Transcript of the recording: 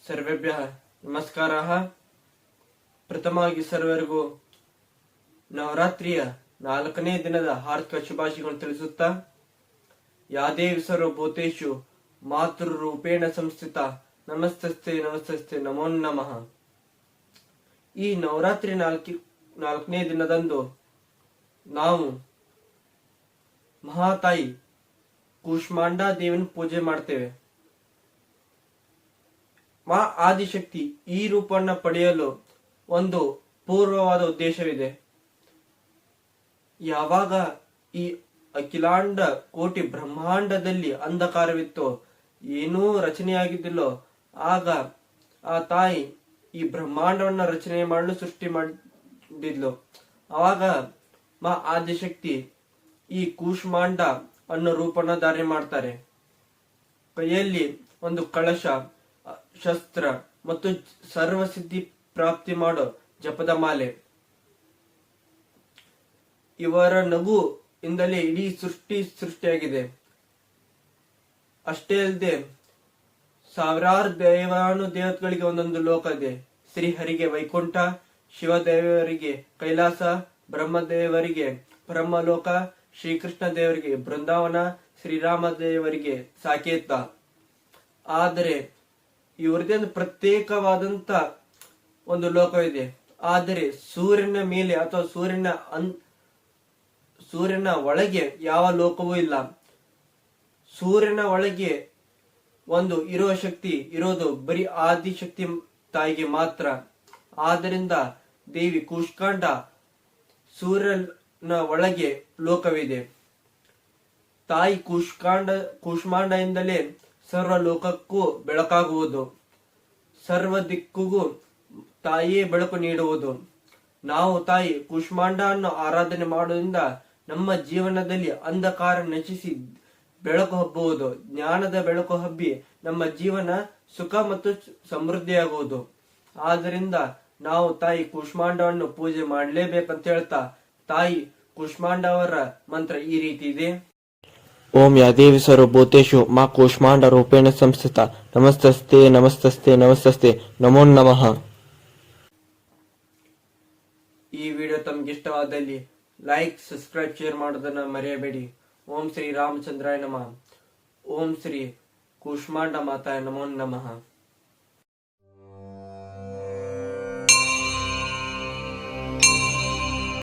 ಸರ್ವೇಭ್ಯಃ ನಮಸ್ಕಾರಃ. ಪ್ರಥಮವಾಗಿ ಸರ್ವರಿಗೂ ನವರಾತ್ರಿಯ 4ನೇ ದಿನದ ಹಾರ್ದಿಕ ಶುಭಾಶಯಗಳನ್ನು ತಿಳಿಸುತ್ತಾ, ಯಾದೇವಿ ಸರ್ವಭೂತೇಷು ಮಾತೃರೂಪೇಣ ಸಂಸ್ಥಿತ ನಮಸ್ತಸ್ತೆ ನಮಸ್ತಸ್ತೆ ನಮೋ ನಮಃ. ಈ ನವರಾತ್ರಿ 4ನೇ ದಿನದಂದು ನಾವು ಮಹಾತಾಯಿ ಕೂಷ್ಮಾಂಡ ದೇವಿನ ಪೂಜೆ ಮಾಡ್ತೇವೆ. ಮಾ ಆದಿಶಕ್ತಿ ಈ ರೂಪವನ್ನು ಪಡೆಯಲು ಒಂದು ಪೂರ್ವವಾದ ಉದ್ದೇಶವಿದೆ. ಯಾವಾಗ ಈ ಅಖಿಲಾಂಡ ಕೋಟಿ ಬ್ರಹ್ಮಾಂಡದಲ್ಲಿ ಅಂಧಕಾರವಿತ್ತೋ, ಏನೂ ರಚನೆಯಾಗಿದ್ದಿಲ್ಲೋ, ಆಗ ಆ ತಾಯಿ ಈ ಬ್ರಹ್ಮಾಂಡವನ್ನ ರಚನೆ ಮಾಡಲು ಸೃಷ್ಟಿ ಮಾಡಿದ್ಲು. ಆವಾಗ ಮಾ ಆದಿಶಕ್ತಿ ಈ ಕೂಷ್ಮಾಂಡ ಅನ್ನೋ ರೂಪನ ಧಾರಣೆ ಮಾಡ್ತಾರೆ. ಕೈಯಲ್ಲಿ ಒಂದು ಕಳಶ, ಶಸ್ತ್ರ ಮತ್ತು ಸರ್ವಸಿದ್ಧಿ ಪ್ರಾಪ್ತಿ ಮಾಡೋ ಜಪದ ಮಾಲೆ. ಇವರ ನಗು ಇಂದಲೇ ಇಡೀ ಸೃಷ್ಟಿಯಾಗಿದೆ. ಅಷ್ಟೇ ಅಲ್ಲದೆ ಸಾವಿರಾರು ದೇವತೆಗಳಿಗೆ ಒಂದೊಂದು ಲೋಕ ಇದೆ. ಶ್ರೀಹರಿಗೆ ವೈಕುಂಠ, ಶಿವದೇವರಿಗೆ ಕೈಲಾಸ, ಬ್ರಹ್ಮದೇವರಿಗೆ ಬ್ರಹ್ಮಲೋಕ, ಶ್ರೀಕೃಷ್ಣ ದೇವರಿಗೆ ಬೃಂದಾವನ, ಶ್ರೀರಾಮ ದೇವರಿಗೆ ಸಾಕೇತ. ಆದರೆ ಇವರದೇ ಒಂದು ಪ್ರತ್ಯೇಕವಾದಂತ ಒಂದು ಲೋಕವಿದೆ. ಆದರೆ ಸೂರ್ಯನ ಮೇಲೆ ಅಥವಾ ಸೂರ್ಯನ ಒಳಗೆ ಯಾವ ಲೋಕವೂ ಇಲ್ಲ. ಸೂರ್ಯನ ಒಳಗೆ ಒಂದು ಇರುವ ಶಕ್ತಿ ಇರೋದು ಬರೀ ಆದಿಶಕ್ತಿ ತಾಯಿಗೆ ಮಾತ್ರ. ಆದ್ದರಿಂದ ದೇವಿ ಕೂಷ್ಮಾಂಡ ಸೂರ್ಯನ ಒಳಗೆ ಲೋಕವಿದೆ. ತಾಯಿ ಕೂಷ್ಮಾಂಡದಿಂದಲೇ ಸರ್ವ ಲೋಕಕ್ಕೂ ಬೆಳಕಾಗುವುದು, ಸರ್ವ ದಿಕ್ಕಿಗೂ ತಾಯಿಯೇ ಬೆಳಕು ನೀಡುವುದು. ನಾವು ತಾಯಿ ಕೂಷ್ಮಾಂಡ ಅನ್ನು ಆರಾಧನೆ ಮಾಡುವುದರಿಂದ ನಮ್ಮ ಜೀವನದಲ್ಲಿ ಅಂಧಕಾರ ನಶಿಸಿ ಬೆಳಕು ಹಬ್ಬುವುದು, ಜ್ಞಾನದ ಬೆಳಕು ಹಬ್ಬಿ ನಮ್ಮ ಜೀವನ ಸುಖ ಮತ್ತು ಸಮೃದ್ಧಿಯಾಗುವುದು. ಆದ್ದರಿಂದ ನಾವು ತಾಯಿ ಕೂಷ್ಮಾಂಡವನ್ನು ಪೂಜೆ ಮಾಡಲೇಬೇಕಂತ ಹೇಳ್ತಾ, ತಾಯಿ ಕೂಷ್ಮಾಂಡ ಅವರ ಮಂತ್ರ ಈ ರೀತಿ ಇದೆ. ಓಂ ಯಾದೇವಿ ಸರ್ವಭೂತೇಷು ಮಾ ಕೂಷ್ಮಾಂಡ ರೂಪೇಣ ಸಂಸ್ಥಿತ ನಮಸ್ತಸ್ತೆ ನಮಸ್ತಸ್ತೆ ನಮಸ್ತಸ್ತೆ ನಮೋ ನಮಃ. ಈ ವಿಡಿಯೋ ತಮ್ಗೆ ಇಷ್ಟವಾದಲ್ಲಿ ಲೈಕ್, ಸಬ್ಸ್ಕ್ರೈಬ್, ಶೇರ್ ಮಾಡೋದನ್ನ ಮರೆಯಬೇಡಿ. ಓಂ ಶ್ರೀ ರಾಮಚಂದ್ರಾಯ ನಮಃ. ಓಂ ಶ್ರೀ ಕೂಷ್ಮಾಂಡ ಮಾತಾಯ ನಮೋ ನಮಃ.